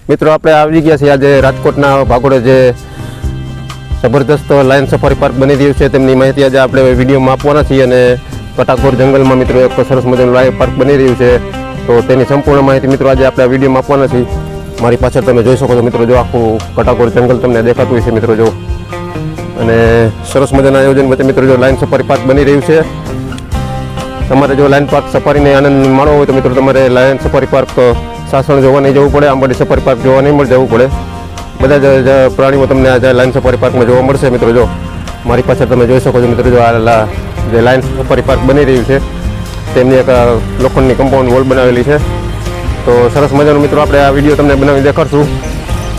મિત્રો આપણે આવી ગયા છીએ આજે રાજકોટના ભાગોળે જે જબરદસ્ત લાયન સફારી પાર્ક બની રહ્યું છે તેમની માહિતી આજે આપણે વિડીયોમાં આપવાના છીએ અને કટાકોર જંગલમાં મિત્રો એક સરસ મજાનું લાયન પાર્ક બની રહ્યું છે તો તેની સંપૂર્ણ માહિતી મિત્રો આજે આપણે આ વિડીયોમાં આપવાના છીએ. મારી પાછળ તમે જોઈ શકો છો મિત્રો, જો આખું કટાકોર જંગલ તમને દેખાતું હોય છે મિત્રો જો, અને સરસ મજાના આયોજન વચ્ચે મિત્રો જો લાયન સફારી પાર્ક બની રહ્યું છે. તમારે જો લાયન પાર્ક સફારીને આનંદ માણવો હોય તો મિત્રો તમારે લાયન સફારી પાર્ક સાસણ જોવા નહીં જવું પડે, આંબાડી સફારી પાર્ક જોવા નહીં જવું પડે. બધા જ પ્રાણીઓ તમને આ લાયન સફારી પાર્કમાં જોવા મળશે મિત્રો જો. મારી પાછળ તમે જોઈ શકો છો મિત્રો જો આ જે લાયન સફારી પાર્ક બની રહ્યું છે તેમની એક લોખંડની કમ્પાઉન્ડ વોલ બનાવેલી છે. તો સરસ મજાનું મિત્રો આપણે આ વિડીયો તમને બનાવી દેખાડશું.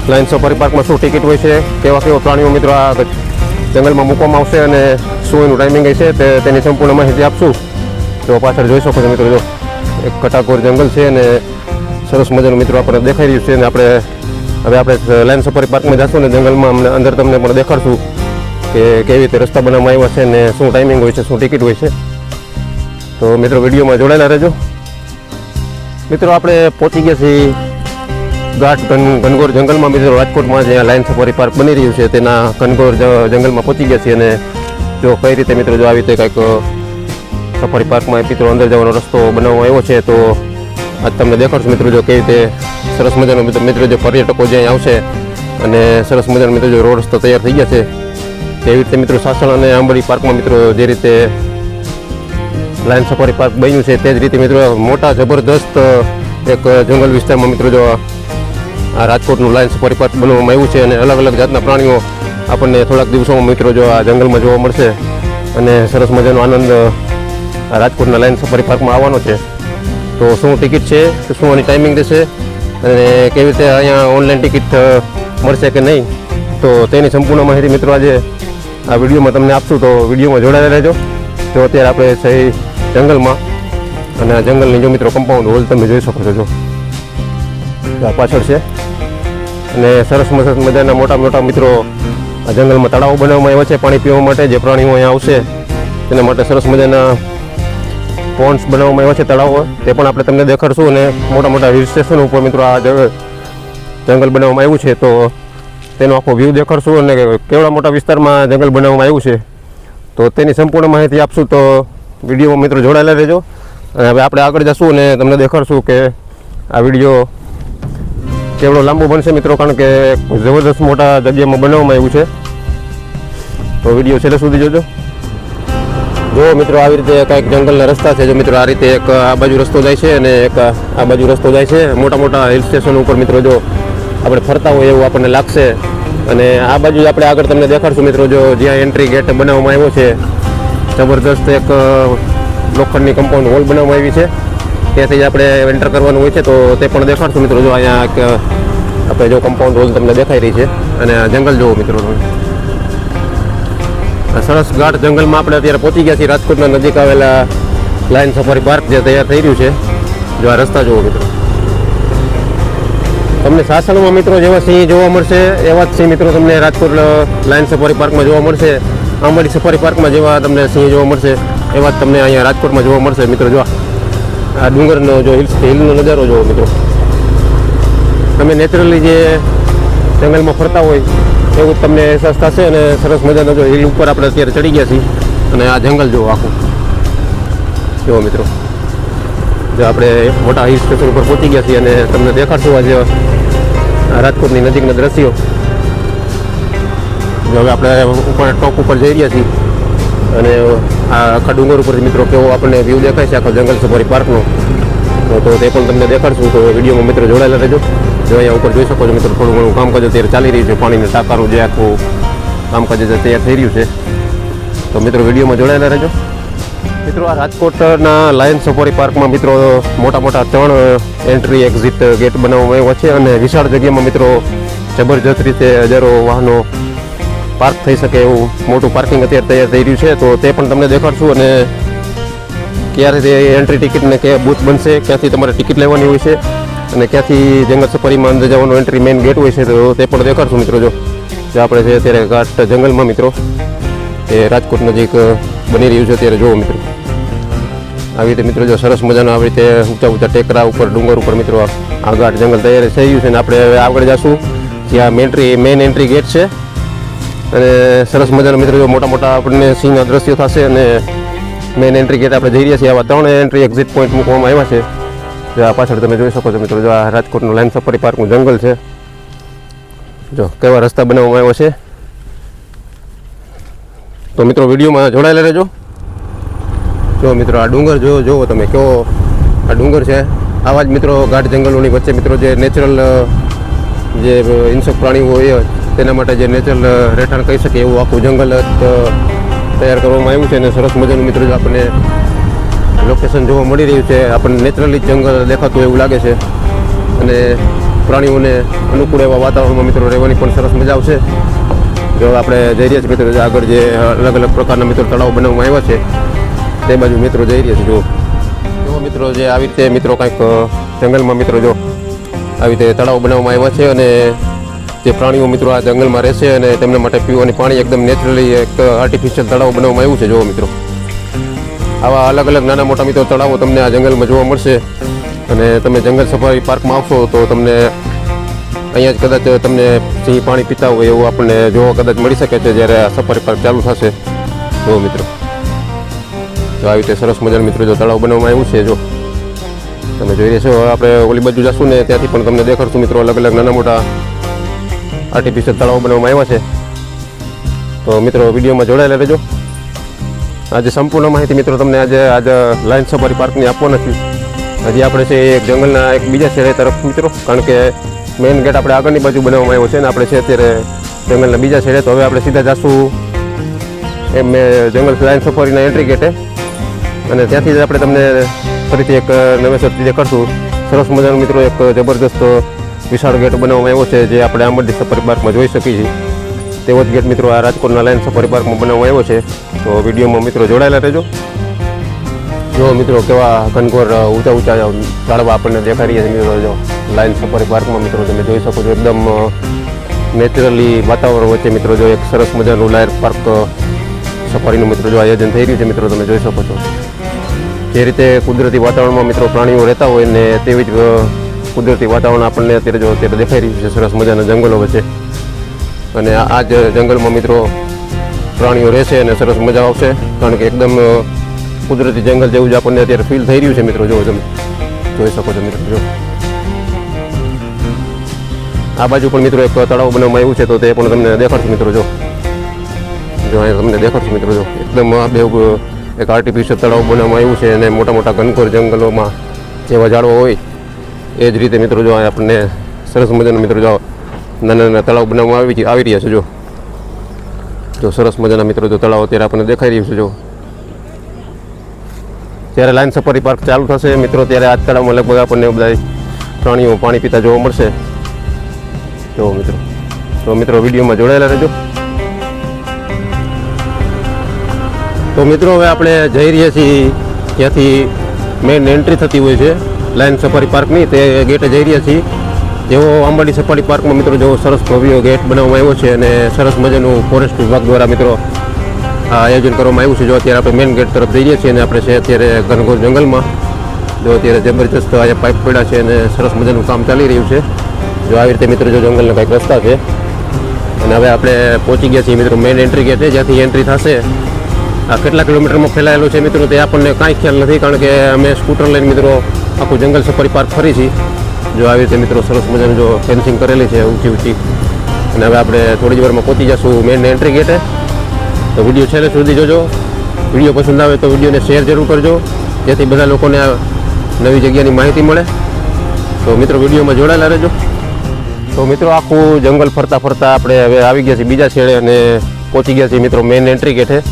લાયન સફારી પાર્કમાં શું ટિકિટ હોય છે, કેવા પ્રાણીઓ મિત્રો આ જંગલમાં મૂકવામાં આવશે અને શું એનું ટાઈમિંગ છે તેની સંપૂર્ણ માહિતી આપશું. તો પાછળ જોઈ શકો છો મિત્રો જો એક કટાકોર જંગલ છે અને સરસ મજાનું મિત્રો આપણે દેખાઈ રહ્યું છે. અને આપણે લાયન સફારી પાર્કમાં જશું ને જંગલમાં અમને અંદર તમને પણ દેખાડશું કે કેવી રીતે રસ્તા બનાવવામાં આવ્યા છે ને શું ટાઈમિંગ હોય છે, શું ટિકિટ હોય છે. તો મિત્રો વિડીયોમાં જોડાયેલા રહેજો. મિત્રો આપણે પહોંચી ગયા છીએ ઘાટ ઘનઘોર જંગલમાં મિત્રો રાજકોટમાં જ્યાં લાયન સફારી પાર્ક બની રહ્યું છે તેના ઘનઘોર જંગલમાં પહોંચી ગયા છીએ. અને જો કઈ રીતે મિત્રો જો આવી રીતે કંઈક સફારી પાર્કમાં મિત્રો અંદર જવાનો રસ્તો બનાવવામાં આવ્યો છે તો આજ તમને દેખાડશું મિત્રો જો કેવી રીતે સરસ મજાનો મિત્રો જે પર્યટકો જ્યાં આવશે અને સરસ મજાનો મિત્રો જો રોડ રસ્તો તૈયાર થઈ ગયા છે તેવી રીતે મિત્રો સાસણ અને આંબડી પાર્કમાં મિત્રો જે રીતે લાયન સફારી પાર્ક બન્યું છે તે જ રીતે મિત્રો મોટા જબરદસ્ત એક જંગલ વિસ્તારમાં મિત્રો જો આ રાજકોટનું લાયન સફારી પાર્ક બનાવવામાં આવ્યું છે. અને અલગ અલગ જાતના પ્રાણીઓ આપણને થોડાક દિવસોમાં મિત્રો જો આ જંગલમાં જોવા મળશે અને સરસ મજાનો આનંદ આ રાજકોટના લાયન સફારી પાર્કમાં આવવાનો છે. તો શું ટિકિટ છે, શું આની ટાઈમિંગ રહેશે અને કેવી રીતે અહીંયા ઓનલાઈન ટિકિટ મળશે કે નહીં, તો તેની સંપૂર્ણ માહિતી મિત્રો આજે આ વિડીયોમાં તમને આપશું. તો વિડીયોમાં જોડાયેલા રહેજો. તો અત્યારે આપણે સહી જંગલમાં અને આ જંગલની જો મિત્રો કમ્પાઉન્ડ હોલ તમે જોઈ શકો છો જો આ પાછળ છે. અને સરસ મજાના મોટા મિત્રો આ જંગલમાં તળાવો બનાવવામાં આવ્યા છે પાણી પીવા માટે. જે પ્રાણીઓ અહીંયા આવશે તેના માટે સરસ મજાના પોન્ડ્સ બનાવવામાં આવ્યા છે, તળાવો, તે પણ આપણે તમને દેખાડશું. અને મોટા હિલ સ્ટેશન ઉપર મિત્રો આ જંગલ બનાવવામાં આવ્યું છે તો તેનો આખો વ્યૂ દેખાડશું અને કેવડા મોટા વિસ્તારમાં જંગલ બનાવવામાં આવ્યું છે તો તેની સંપૂર્ણ માહિતી આપશું. તો વિડીયોમાં મિત્રો જોડાયેલા રહેજો. અને હવે આપણે આગળ જશું અને તમને દેખાડશું કે આ વિડીયો કેવડો લાંબો બનશે મિત્રો, કારણ કે જબરદસ્ત મોટા જગ્યામાં બનાવવામાં આવ્યું છે. તો વિડીયો છેલ્લે સુધી જોજો. જો મિત્રો આવી રીતે કંઈક જંગલના રસ્તા છે. જો મિત્રો આ રીતે એક આ બાજુ રસ્તો જાય છે અને એક આ બાજુ રસ્તો જાય છે. મોટા હિલ સ્ટેશન ઉપર મિત્રો જો આપણે ફરતા હોય એવું આપણને લાગશે. અને આ બાજુ આપણે આગળ તમને દેખાડશું મિત્રો જો જ્યાં એન્ટ્રી ગેટ બનાવવામાં આવ્યો છે જબરદસ્ત એક લોખંડની કમ્પાઉન્ડ વોલ બનાવવામાં આવી છે, ત્યાંથી આપણે એન્ટર કરવાનું હોય છે તો તે પણ દેખાડશું મિત્રો. જો અહીંયા એક આપણે જો કમ્પાઉન્ડ વોલ તમને દેખાઈ રહી છે અને આ જંગલ જુઓ મિત્રો. સરસ ઘાટ જંગલમાં આપણે અત્યારે પહોંચી ગયા છીએ. રાજકોટના નજીક આવેલા લાયન સફારી પાર્ક જે તૈયાર થઈ રહ્યું છે. જો આ રસ્તા જુઓ મિત્રો. તમને સાસણમાં મિત્રો જેવા સિંહ જોવા મળશે એવા જ સિંહ મિત્રો તમને રાજકોટ લાયન સફારી પાર્કમાં જોવા મળશે. આંબાડી સફારી પાર્કમાં જેવા તમને સિંહ જોવા મળશે એવા જ તમને અહીંયા રાજકોટમાં જોવા મળશે મિત્રો. જો આ ડુંગરનો જો હિલનો નજારો જુઓ મિત્રો. તમે નેચરલી જે જંગલમાં ફરતા હોય એવું તમને અહેસાસ થશે. અને સરસ મજાનો જો હિલ ઉપર આપણે અત્યારે ચડી ગયા છીએ અને આ જંગલ જુઓ આખું જુઓ મિત્રો. જો આપણે મોટા હિલ સ્ટેશન ઉપર પહોંચી ગયા છીએ અને તમને દેખાડશું આજે રાજકોટની નજીકના દ્રશ્યો. જો હવે આપણે ઉપર ટોપ ઉપર જઈ રહ્યા છીએ અને આ આખા ડુંગર ઉપરથી મિત્રો કેવો આપણને વ્યૂ દેખાય છે આખા જંગલ સફારી પાર્કનો, તો તે પણ તમને દેખાડશું. તો વિડીયોમાં મિત્રો જોડાયેલા રહેજો. જો અહીંયા ઉપર જોઈ શકો છો મિત્રો થોડું ઘણું કામકાજ અત્યારે ચાલી રહ્યું છે. પાણીના ટાંકાનું જે આખું કામકાજ તૈયાર થઈ રહ્યું છે. તો મિત્રો વિડીયોમાં જોડાયેલા રહેજો. મિત્રો આ રાજકોટના લાયન સફારી પાર્કમાં મિત્રો મોટા 3 એન્ટ્રી એક્ઝિટ ગેટ બનાવવામાં આવ્યા છે અને વિશાળ જગ્યામાં મિત્રો જબરજસ્ત રીતે હજારો વાહનો પાર્ક થઈ શકે એવું મોટું પાર્કિંગ અત્યારે તૈયાર થઈ રહ્યું છે. તો તે પણ તમને દેખાડશું અને ક્યારે તે એન્ટ્રી ટિકિટને કે બૂથ બનશે, ક્યાંથી તમારે ટિકિટ લેવાની હોય છે અને ક્યાંથી જંગલ સફારીમાં અંદર જવાનો એન્ટ્રી મેઇન ગેટ હોય છે તો તે પણ દેખાડશું મિત્રો. જો આપણે છે અત્યારે ઘાટ જંગલમાં મિત્રો એ રાજકોટ નજીક બની રહ્યું છે અત્યારે જુઓ મિત્રો. આવી રીતે મિત્રો જો સરસ મજાનો આવી રીતે ઊંચા ઊંચા ટેકરા ઉપર ડુંગર ઉપર મિત્રો આ ગાઢ જંગલ તૈયાર થઈ ગયું છે અને આપણે હવે આગળ જઈશું જ્યાં મેઇન એન્ટ્રી ગેટ છે અને સરસ મજાનો મિત્રો જો મોટા મોટા આપણને સિંહના દ્રશ્યો થશે અને મેઇન એન્ટ્રી ગેટ આપણે જઈ રહ્યા છીએ. આવા 3 એન્ટ્રી એક્ઝિટ પોઈન્ટ મૂકવામાં આવ્યા છે. જો આ પાછળ તમે જોઈ શકો છો મિત્રો, જો આ રાજકોટનું લાયન સફારી પાર્કનું જંગલ છે. જો કેવા રસ્તા બનાવવામાં આવ્યો છે. તો મિત્રો વિડીયોમાં જોડાયેલા રહેજો. જો મિત્રો આ ડુંગર જોવો તમે કેવો આ ડુંગર છે. આવા જ મિત્રો ગાઢ જંગલોની વચ્ચે મિત્રો જે નેચરલ જે ઇન્સેક્ટ પ્રાણીઓ હોય તેના માટે જે નેચરલ રહેઠાણ કહી શકે એવું આખું જંગલ તૈયાર કરવામાં આવ્યું છે અને સરસ મજાનું મિત્રો જો આપણને લોકેશન જોવા મળી રહ્યું છે. આપણને નેચરલી જંગલ દેખાતું એવું લાગે છે અને પ્રાણીઓને અનુકૂળ એવા વાતાવરણમાં મિત્રો રહેવાની પણ સરસ મજા આવશે. જો આપણે જઈ રહ્યા છીએ મિત્રો આગળ જે અલગ અલગ પ્રકારના મિત્રો તળાવ બનાવવામાં આવ્યા છે તે બાજુ મિત્રો જઈ રહ્યા છીએ. જો મિત્રો જે આવી રીતે મિત્રો કંઈક જંગલમાં મિત્રો જો આવી રીતે તળાવ બનાવવામાં આવ્યા છે અને જે પ્રાણીઓ મિત્રો આ જંગલમાં રહેશે અને તેમના માટે પીવાનું પાણી એકદમ નેચરલી એક આર્ટિફિશિયલ તળાવ બનાવવામાં આવ્યું છે. જુઓ મિત્રો આવા અલગ અલગ નાના મોટા મિત્રો તળાવો તમને આ જંગલમાં જોવા મળશે અને તમે જંગલ સફારી પાર્કમાં આવશો તો તમને અહીંયા જ કદાચ તમને સિંહ પાણી પીતા હોય એવું આપણને જોવા કદાચ મળી શકે છે જ્યારે આ સફારી પાર્ક ચાલુ થશે. જુઓ મિત્રો તો આવી રીતે સરસ મજાનું મિત્રો જો તળાવ બનાવવામાં આવ્યું છે. જો તમે જોઈ રહ્યા છો આપણે ઓલી બાજુ જશું ને ત્યાંથી પણ તમને દેખાડશું મિત્રો અલગ અલગ નાના મોટા આર્ટિફિશિયલ તળાવ બનાવવામાં આવ્યા છે. તો મિત્રો વિડીયોમાં જોડાયેલા રહેજો. આજે સંપૂર્ણ માહિતી મિત્રો તમને આજે લાયન સફારી પાર્કની આપવાના છું. હજી આપણે છે એક જંગલના એક બીજા શહેર તરફ મિત્રો, કારણ કે મેઇન ગેટ આપણે આગળની બાજુ બનાવવામાં આવ્યો છે ને આપણે છે અત્યારે જંગલના બીજા શહેરે. તો હવે આપણે સીધા જઈશું એમ જંગલ લાયન સફારીના એન્ટ્રી ગેટે અને ત્યાંથી જ આપણે તમને ફરીથી એક નવેસરથી દેખાડશું. સરસ મજાનું મિત્રો એક જબરદસ્ત વિશાળ ગેટ બનાવવામાં આવ્યો છે જે આપણે આંબરડી સફારી પાર્કમાં જોઈ શકીએ છીએ. તેવો જ ગેટ મિત્રો આ રાજકોટના લાયન સફારી પાર્કમાં બનાવવામાં આવ્યો છે. તો વિડીયોમાં મિત્રો જોડાયેલા રહેજો. જો મિત્રો કેવા ઘનઘોર ઊંચા ઊંચા ઝાડવા આપણને દેખાઈ રહ્યા છે મિત્રો. જો લાયન સફારી પાર્કમાં મિત્રો તમે જોઈ શકો છો એકદમ નેચરલી વાતાવરણ વચ્ચે મિત્રો જો એક સરસ મજાનું લાયન પાર્ક સફારીનું મિત્રો જો આયોજન થઈ રહ્યું છે મિત્રો તમે જોઈ શકો છો. જે રીતે કુદરતી વાતાવરણમાં મિત્રો પ્રાણીઓ રહેતા હોય ને તેવી જ કુદરતી વાતાવરણ આપણને અત્યારે દેખાઈ રહ્યું છે સરસ મજાના જંગલો વચ્ચે. અને આ જ જંગલમાં મિત્રો પ્રાણીઓ રહેશે અને સરસ મજા આવશે, કારણ કે એકદમ કુદરતી જંગલ જેવું જ આપણને અત્યારે ફીલ થઈ રહ્યું છે મિત્રો. જો તમે જોઈ શકો છો મિત્રો. જો આ બાજુ પણ મિત્રો એક તળાવ બનાવવામાં આવ્યું છે તો તે પણ તમને દેખાડશું મિત્રો. જો અહીંયા તમને દેખાડશું મિત્રો. જો એકદમ આ બે એક આર્ટિફિશિયલ તળાવ બનાવવામાં આવ્યું છે અને મોટા મોટા ઘનઘોર જંગલોમાં જેવા ઝાડવા હોય એ જ રીતે મિત્રો જો આપણને સરસ મજાના મિત્રો જો નાના નાના તળાવ બનાવવામાં આવી રહ્યા છે. જો સરસ મજાના મિત્રો જો તળાવ અત્યારે આપણને દેખાઈ રહ્યું છે. જો જ્યારે લાયન સફારી પાર્ક ચાલુ થશે મિત્રો ત્યારે આ તળાવમાં લગભગ આપણને બધા પ્રાણીઓ પાણી પીતા જોવા મળશે. જો મિત્રો તો મિત્રો વિડીયોમાં જોડાયેલા રહેજો. તો મિત્રો હવે આપણે જઈ રહ્યા છીએ ત્યાંથી મેઇન એન્ટ્રી થતી હોય છે લાયન સફારી પાર્કની, તે ગેટે જઈ રહ્યા છીએ. જેવો આંબરડી સફારી પાર્કમાં મિત્રો જેવો સરસ ભવ્ય ગેટ બનાવવામાં આવ્યો છે અને સરસ મજાનું ફોરેસ્ટ વિભાગ દ્વારા મિત્રો આ આયોજન કરવામાં આવ્યું છે. જો અત્યારે આપણે મેઇન ગેટ તરફ જઈ રહ્યા છીએ અને આપણે છે અત્યારે ઘનઘોર જંગલમાં. જો અત્યારે જબરજસ્ત અહીંયા પાઇપ પડ્યા છે અને સરસ મજાનું કામ ચાલી રહ્યું છે. જો આવી રીતે મિત્રો જો જંગલના કંઈક રસ્તા છે અને હવે આપણે પહોંચી ગયા છીએ મિત્રો મેઇન એન્ટ્રી ગેટે, જ્યાંથી એન્ટ્રી થશે. આ કેટલા કિલોમીટરમાં ફેલાયેલો છે મિત્રો તે આપણને કાંઈ ખ્યાલ નથી, કારણ કે અમે સ્કૂટર લઈને મિત્રો આખું જંગલ સફારી પાર્ક ફરી છીએ. જો આવી રીતે મિત્રો સરસ મજાની જો ફેન્સિંગ કરેલી છે ઊંચી ઊંચી. અને હવે આપણે થોડી જ વારમાં પહોંચી જઈશું મેઇન એન્ટ્રી ગેટે. તો વિડીયો છેલ્લે સુધી જોજો. વિડીયો પસંદ આવે તો વિડીયોને શેર જરૂર કરજો, જેથી બધા લોકોને આ નવી જગ્યાની માહિતી મળે. તો મિત્રો વિડીયોમાં જોડાયેલા રહેજો. તો મિત્રો આખું જંગલ ફરતા ફરતા આપણે હવે આવી ગયા છીએ બીજા છેડે અને પહોંચી ગયા છીએ મિત્રો મેઇન એન્ટ્રી ગેટે,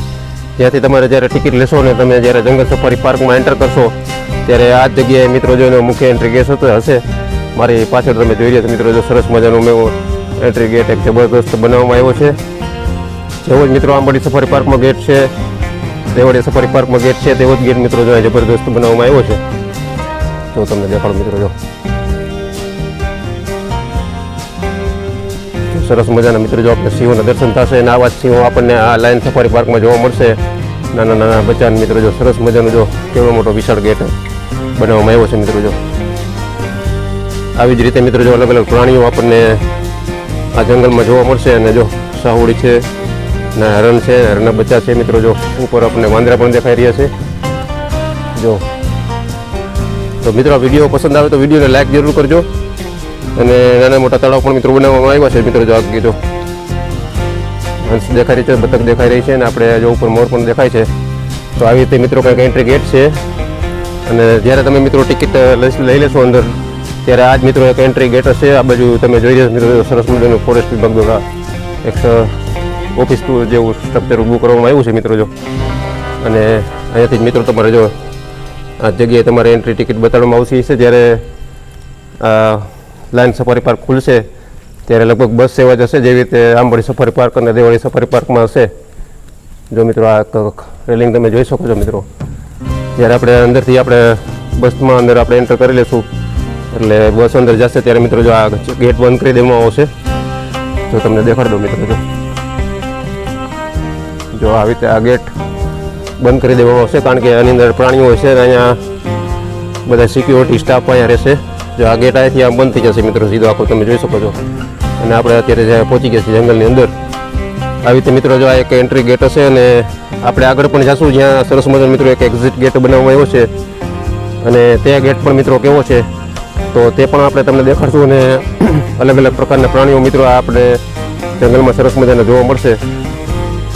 જ્યાંથી તમારે જ્યારે ટિકિટ લેશો ને તમે જ્યારે જંગલ સફારી પાર્કમાં એન્ટર કરશો ત્યારે આ જ જગ્યાએ મિત્રો જો એનો મુખ્ય એન્ટ્રી ગેટ હશે. મારી પાછળ તમે જોઈ રહ્યા છો મિત્રો જો સરસ મજાનો મેં એન્ટ્રી ગેટ એક જબરદસ્ત બનાવવામાં આવ્યો છે. જેવો જ મિત્રો આંબરડી સફારી પાર્કમાં ગેટ છે, દેવળિયા સફારી પાર્કમાં ગેટ છે, તેવો જ ગેટ મિત્રો જો જબરદસ્ત બનાવવામાં આવ્યો છે. તો તમને દેખાડો મિત્રો. જો સરસ મજાના મિત્રો જો આપણે સિંહોના દર્શન થશે અને આવા જ સિંહો આપણને આ લાયન સફારી પાર્કમાં જોવા મળશે. નાના નાના બચ્ચાને મિત્રો જો સરસ મજાનો જો કેવડો મોટો વિશાળ ગેટ બનાવવામાં આવ્યો છે મિત્રો. જો આવી જ રીતે મિત્રો જો અલગ અલગ પ્રાણીઓ આપણને આ જંગલમાં જોવા મળશે. અને જો સાહુડી છે ને હરણ છે, હરણના બચ્ચા છે મિત્રો. જો ઉપર આપણને વાંદરા પણ દેખાઈ રહ્યા છે. જો તો મિત્રો આ વિડીયો પસંદ આવે તો વિડીયોને લાઈક જરૂર કરજો. અને નાના મોટા તળાવ પણ મિત્રો બનાવવામાં આવ્યા છે મિત્રો. જો આગળ જો હંસ દેખાઈ રહી છે, બતક દેખાઈ રહી છે, અને આપણે જો ઉપર મોર પણ દેખાય છે. તો આવી રીતે મિત્રો કંઈક એન્ટ્રી ગેટ છે. અને જ્યારે તમે મિત્રો ટિકિટ લઈ લેશો અંદર, ત્યારે આ જ મિત્રો એક એન્ટ્રી ગેટ હશે. આ બાજુ તમે જોઈ રહ્યા મિત્રો સરસ મજાનું ફોરેસ્ટ વિભાગ દ્વારા એક ઓફિસ ટુ જેવું સ્ટ્રક્ચર ઊભું કરવામાં આવ્યું છે મિત્રો. જો અને અહીંયાથી જ મિત્રો તમારે જો આ જગ્યાએ તમારે એન્ટ્રી ટિકિટ બતાડવામાં આવશે છે. જ્યારે લાયન સફારી પાર્ક ખુલશે ત્યારે લગભગ બસ સેવા જશે, જેવી રીતે આંબોડી સફારી પાર્ક અને દેવાળી સફારી પાર્કમાં હશે. જો મિત્રો આ રેલિંગ તમે જોઈ શકો છો મિત્રો. જ્યારે આપણે અંદરથી આપણે બસમાં અંદર આપણે એન્ટર કરી લઈશું એટલે બસ અંદર જશે ત્યારે મિત્રો જો આ ગેટ બંધ કરી દેવામાં આવશે. જો તમને દેખાડ દો મિત્રો. જો આવી રીતે આ ગેટ બંધ કરી દેવામાં આવશે, કારણ કે આની અંદર પ્રાણીઓ હોય છે અને અહીંયા બધા સિક્યુરિટી સ્ટાફ અહીંયા રહેશે. જો આ ગેટ અહીંથી આમ બંધ થઈ જશે મિત્રો, સીધો આખો તમે જોઈ શકો છો. અને આપણે અત્યારે પહોંચી ગયા છીએ જંગલની અંદર. આવી રીતે મિત્રો જો આ એક એન્ટ્રી ગેટ હશે. અને આપણે આગળ પણ જઈશું જ્યાં સરસ મજાનો મિત્રો એક એક્ઝિટ ગેટ બનાવવામાં આવ્યો છે. અને તે ગેટ પણ મિત્રો કેવો છે તો તે પણ આપણે તમને દેખાડશું. અને અલગ અલગ પ્રકારના પ્રાણીઓ મિત્રો આપણે જંગલમાં સરસ મજાના જોવા મળશે.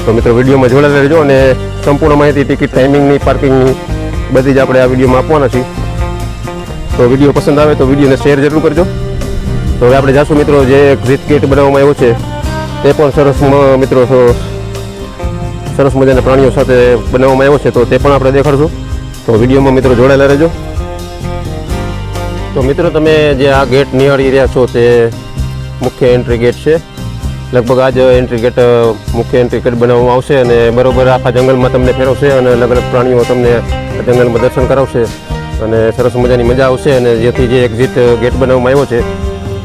તો મિત્રો વિડીયોમાં જોડાયેલા રહેજો. અને સંપૂર્ણ માહિતી ટિકિટ, ટાઈમિંગની, પાર્કિંગની બધી જ આપણે આ વિડીયોમાં આપવાના છીએ. તો વિડીયો પસંદ આવે તો વિડીયોને શેર જરૂર કરજો. તો હવે આપણે જાશું મિત્રો જે એક્ઝિટ ગેટ બનાવવામાં આવ્યો છે તે પણ સરસ મિત્રો સરસ મજાના પ્રાણીઓ સાથે બનાવવામાં આવ્યો છે. તો તે પણ આપણે દેખાડશું. તો વિડીયોમાં મિત્રો જોડાયેલા રહેજો. તો મિત્રો તમે જે આ ગેટ નિહાળી રહ્યા છો તે મુખ્ય એન્ટ્રી ગેટ છે. લગભગ આ જ એન્ટ્રી ગેટ મુખ્ય એન્ટ્રી ગેટ બનાવવામાં આવશે. અને બરોબર આખા જંગલમાં તમને ફેરવશે અને અલગ અલગ પ્રાણીઓ તમને જંગલમાં દર્શન કરાવશે અને સરસ મજાની મજા આવશે. અને જેથી જે એક્ઝિટ ગેટ બનાવવામાં આવ્યો છે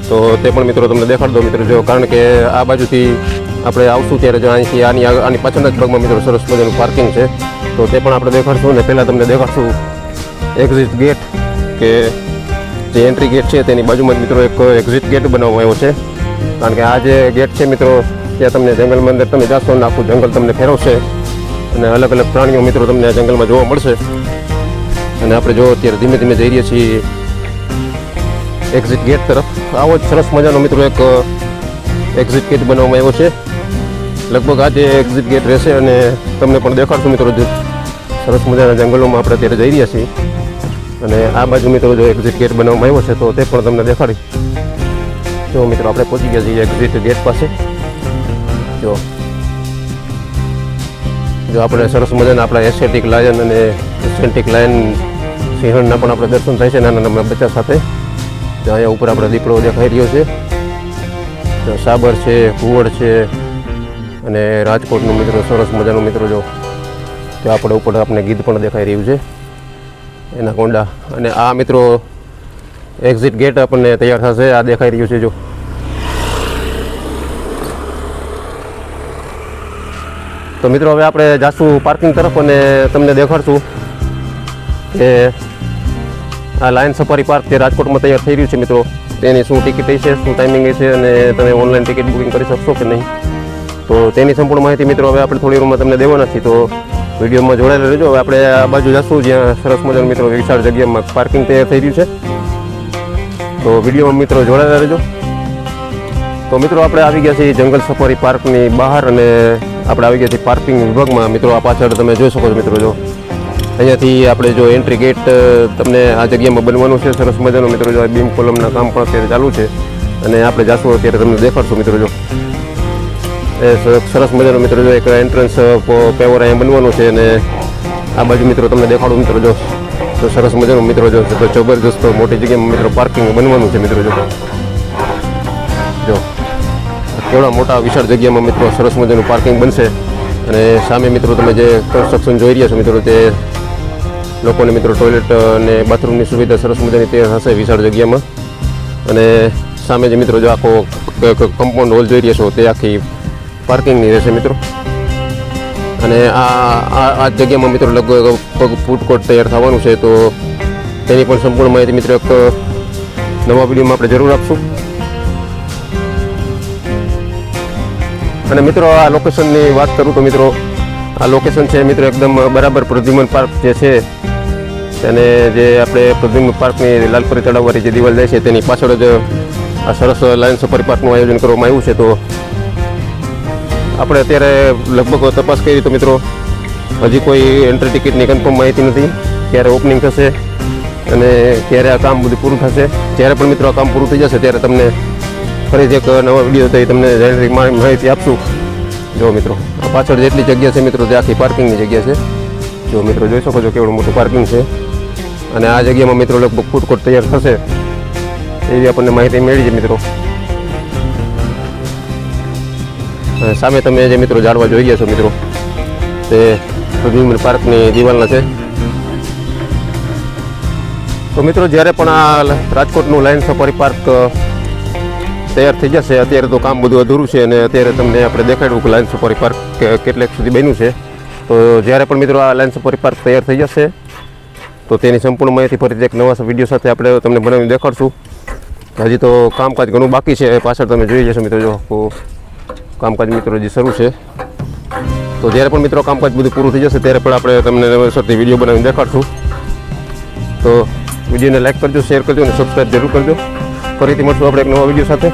તો તે પણ મિત્રો તમને દેખાડ દો મિત્રો. જો કારણ કે આ બાજુથી આપણે આવશું ત્યારે જો અહીંથી આની પાછળના જ ભાગમાં મિત્રો સરસ મજાનું પાર્કિંગ છે. તો તે પણ આપણે દેખાડશું. અને પહેલાં તમને દેખાડશું એક્ઝિટ ગેટ, કે જે એન્ટ્રી ગેટ છે તેની બાજુમાં જ મિત્રો એક એક્ઝિટ ગેટ બનાવવામાં આવ્યો છે. કારણ કે આ જે ગેટ છે મિત્રો ત્યાં તમને જંગલમાં અંદર તમે જાશો અને આખું જંગલ તમને ફેરવશે અને અલગ અલગ પ્રાણીઓ મિત્રો તમને આ જંગલમાં જોવા મળશે. અને આપણે જો અત્યારે ધીમે ધીમે જઈ રહ્યા છીએ એક્ઝિટ ગેટ તરફ. આવો જ સરસ મજાનો મિત્રો એક એક્ઝિટ ગેટ બનાવવામાં આવ્યો છે. લગભગ આ જે એક્ઝિટ ગેટ રહેશે અને તમને પણ દેખાડશું મિત્રો. સરસ મજાના જંગલોમાં આપણે અત્યારે જઈ રહ્યા છીએ. અને આ બાજુ મિત્રો જો એક્ઝિટ ગેટ બનાવવામાં આવ્યો છે તો તે પણ તમને દેખાડી. જો મિત્રો આપણે પહોંચી ગયા છીએ એક્ઝિટ ગેટ પાસે. જો આપણે સરસ મજાના આપણા એશિયાટિક લાયન અને એશિયાટિક લાયન સિંહણના પણ આપણે દર્શન થાય છે નાના નાના બચ્ચા સાથે. જો અહીંયા ઉપર આપણે દીપડો દેખાઈ રહ્યો છે, સાબર છે, કુવડ છે અને રાજકોટનું મિત્રો સરસ મજાનું મિત્રો જો ત્યાં આપણે ઉપર આપણે ગીધ પણ દેખાઈ રહ્યું છે, એના કોંડા. અને આ મિત્રો એક્ઝિટ ગેટ આપણને તૈયાર થશે. આ દેખાઈ રહ્યું છે જો. તો મિત્રો હવે આપણે જાશું પાર્કિંગ તરફ અને તમને દેખાડશું કે આ લાયન સફારી પાર્ક જે રાજકોટમાં તૈયાર થઈ રહ્યું છે મિત્રો તેની શું ટિકિટ છે, શું ટાઈમિંગ છે અને તમે ઓનલાઈન ટિકિટ બુકિંગ કરી શકશો કે નહીં. તો તેની સંપૂર્ણ માહિતી મિત્રો હવે આપણે થોડી વારમાં તમને દેવાના છીએ. તો વિડીયોમાં જોડાયેલા રહેજો. હવે આપણે આ બાજુ જશું જ્યાં સરસ મજાનું મિત્રો વિશાળ જગ્યામાં પાર્કિંગ તૈયાર થઈ રહ્યું છે. તો વિડીયોમાં મિત્રો જોડાયેલા રહેજો. તો મિત્રો આપણે આવી ગયા છીએ જંગલ સફારી પાર્કની બહાર અને આપણે આવી ગયા છીએ પાર્કિંગ વિભાગમાં. મિત્રો આ પાછળ તમે જોઈ શકો છો મિત્રો. જો અહીંયાથી આપણે જો એન્ટ્રી ગેટ તમને આ જગ્યામાં બનવાનું છે સરસ મજાનું મિત્રો. જો બીમ કોલમના કામ પણ અત્યારે ચાલુ છે અને આપણે જાશું અત્યારે તમને દેખાડશું મિત્રો. જો એ સરસ મજાનું મિત્રો જો એક એન્ટ્રન્સ પેવર અહીંયા બનવાનું છે અને આ બાજુ મિત્રો તમને દેખાડું મિત્રો. જો તો સરસ મજાનું મિત્રો જો જબરજસ્ત મોટી જગ્યામાં મિત્રો પાર્કિંગ બનવાનું છે મિત્રો. જો કેવડા મોટા વિશાળ જગ્યામાં મિત્રો સરસ મજાનું પાર્કિંગ બનશે. અને સામે મિત્રો તમે જે કન્સ્ટ્રક્શન જોઈ રહ્યા છો મિત્રો તે લોકોને મિત્રો ટોયલેટ અને બાથરૂમની સુવિધા સરસ મજાની તે હશે વિશાળ જગ્યામાં. અને સામે જે મિત્રો જો આખો કમ્પાઉન્ડ હોલ જોઈ રહ્યા છો તે આખી પાર્કિંગની રહેશે મિત્રો. અને આ જગ્યામાં મિત્રો લગભગ ફૂડ કોર્ટ તૈયાર થવાનું છે, તો તેની પણ સંપૂર્ણ માહિતી મિત્રો એક નવા વિડીયોમાં આપણે જરૂર આપશું. અને મિત્રો આ લોકેશનની વાત કરું તો મિત્રો આ લોકેશન છે મિત્રો એકદમ બરાબર પ્રદ્યુમન પાર્ક જે છે અને જે આપણે પ્રદ્યુમન પાર્કની લાલપરી તળાવવાળી જે દિવાલ જાય છે તેની પાછળ જ આ સરસ લાયન સફારી પાર્કનું આયોજન કરવામાં આવ્યું છે. તો આપણે અત્યારે લગભગ તપાસ કરી તો મિત્રો હજી કોઈ એન્ટ્રી ટિકિટની કન્ફર્મ માહિતી નથી, ક્યારે ઓપનિંગ થશે અને ક્યારે આ કામ બધું પૂરું થશે. જ્યારે પણ મિત્રો આ કામ પૂરું થઈ જશે ત્યારે તમને ફરીથી એક નવા વિડીયો થઈ તમને જાણકારી માહિતી આપશું. જો મિત્રો આ પાછળ જેટલી જગ્યા છે મિત્રો તે આખી પાર્કિંગની જગ્યા છે. જો મિત્રો જોઈ શકો છો કેવડું મોટું પાર્કિંગ છે અને આ જગ્યામાં મિત્રો લગભગ ફૂડ કોર્ટ તૈયાર થશે એવી આપણને માહિતી મળી છે મિત્રો. સામે તમે જે મિત્રો ઝાડવા જોઈ ગયા છો મિત્રો તે પ્રદ્યુમન પાર્કની દિવાલના છે. તો મિત્રો જ્યારે પણ આ રાજકોટનું લાયન સફારી પાર્ક તૈયાર થઈ જશે, અત્યારે તો કામ બધું અધૂરું છે અને અત્યારે તમને આપણે દેખાડ્યું કે લાયન સફારી પાર્ક કેટલેક સુધી બન્યું છે. તો જ્યારે પણ મિત્રો આ લાયન સફારી પાર્ક તૈયાર થઈ જશે તો તેની સંપૂર્ણ માહિતી ફરીથી એક નવા વિડીયો સાથે આપણે તમને બનાવીને દેખાડશું. હજી તો કામકાજ ઘણું બાકી છે, પાછળ તમે જોઈ જશો મિત્રો. જો કામકાજ મિત્રો હજી શરૂ છે, તો જ્યારે પણ મિત્રો કામકાજ બધું પૂરું થઈ જશે ત્યારે પણ આપણે તમને નવેસરથી વિડીયો બનાવીને દેખાડશું. તો વિડીયોને લાઈક કરજો, શેર કરજો અને સબસ્ક્રાઈબ જરૂર કરજો. ફરીથી મળશું આપણે એક નવા વિડીયો સાથે.